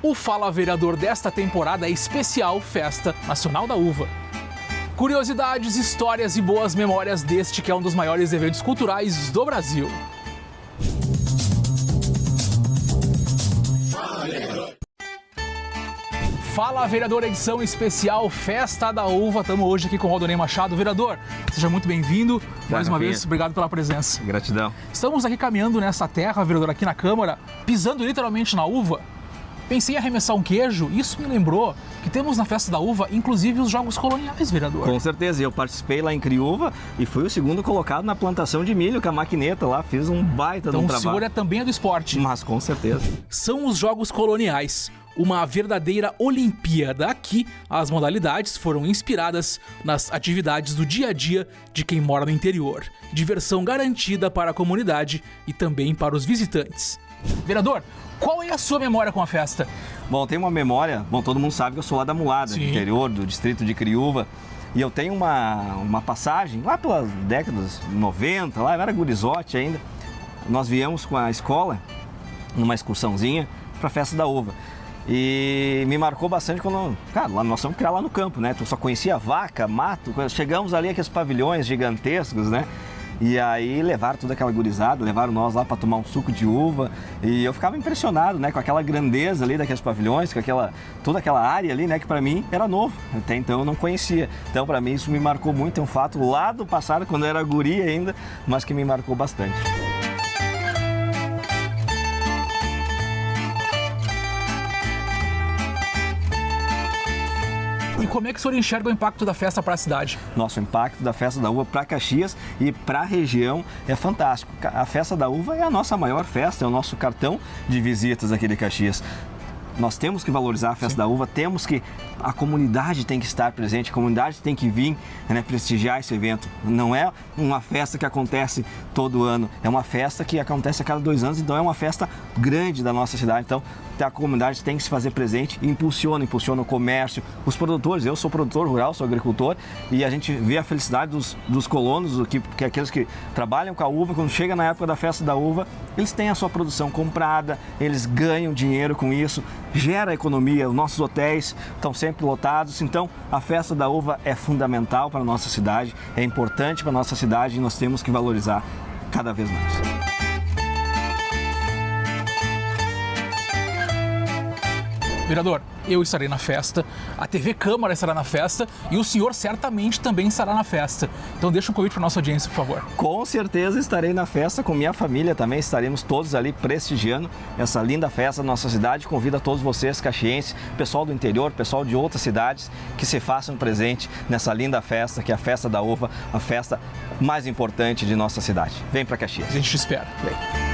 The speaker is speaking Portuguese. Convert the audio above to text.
O Fala Vereador desta temporada é especial Festa Nacional da Uva. Curiosidades, histórias e boas memórias deste que é um dos maiores eventos culturais do Brasil. Fala Vereador, edição especial Festa da Uva. Estamos hoje aqui com o Rodonei Machado. Vereador, seja muito bem-vindo. Mais uma vez, obrigado pela presença. Gratidão. Estamos aqui caminhando nessa terra, vereador, aqui na Câmara, pisando literalmente na uva. Pensei em arremessar um queijo, isso me lembrou que temos na Festa da Uva, inclusive, os Jogos Coloniais, vereador. Com certeza, eu participei lá em Criúva e fui o segundo colocado na plantação de milho com a maquineta lá, fiz um baita de um trabalho. Então o senhor é também do esporte. Mas com certeza. São os Jogos Coloniais, uma verdadeira Olimpíada. Aqui, as modalidades foram inspiradas nas atividades do dia a dia de quem mora no interior. Diversão garantida para a comunidade e também para os visitantes. Vereador, qual é a sua memória com a festa? Bom, tem uma memória, todo mundo sabe que eu sou lá da Mulada, do interior, do distrito de Criúva. E eu tenho uma passagem, lá pelas décadas 90, lá eu era gurizote ainda. Nós viemos com a escola, numa excursãozinha, para a Festa da Uva. E me marcou bastante quando, cara, lá nós fomos criar lá no campo, né? Tu só conhecia vaca, mato, chegamos ali aqueles pavilhões gigantescos, né? E aí levaram toda aquela gurizada, levaram nós lá para tomar um suco de uva. E eu ficava impressionado, né, com aquela grandeza ali daqueles pavilhões, com toda aquela área ali, né, que para mim era novo. Até então eu não conhecia. Então para mim isso me marcou muito, é um fato lá do passado, quando eu era guri ainda, mas que me marcou bastante. E como é que o senhor enxerga o impacto da festa para a cidade? Nosso impacto da Festa da Uva para Caxias e para a região é fantástico. A Festa da Uva é a nossa maior festa, é o nosso cartão de visitas aqui de Caxias. Nós temos que valorizar a Festa da Uva, a comunidade tem que estar presente, a comunidade tem que vir, né, prestigiar esse evento. Não é uma festa que acontece todo ano, é uma festa que acontece a cada 2 anos, então é uma festa grande da nossa cidade. Então a comunidade tem que se fazer presente e impulsiona o comércio, os produtores. Eu sou produtor rural, sou agricultor, e a gente vê a felicidade dos colonos, que aqueles que trabalham com a uva, quando chega na época da Festa da Uva, eles têm a sua produção comprada, eles ganham dinheiro com isso, gera economia, os nossos hotéis estão sempre lotados. Então a Festa da Uva é fundamental para a nossa cidade, é importante para a nossa cidade e nós temos que valorizar cada vez mais. Vereador, eu estarei na festa, a TV Câmara estará na festa e o senhor certamente também estará na festa. Então deixa um convite para a nossa audiência, por favor. Com certeza estarei na festa, com minha família também, estaremos todos ali prestigiando essa linda festa da nossa cidade. Convido a todos vocês, caxienses, pessoal do interior, pessoal de outras cidades, que se façam presente nessa linda festa, que é a Festa da Uva, a festa mais importante de nossa cidade. Vem para Caxias. A gente te espera. Vem.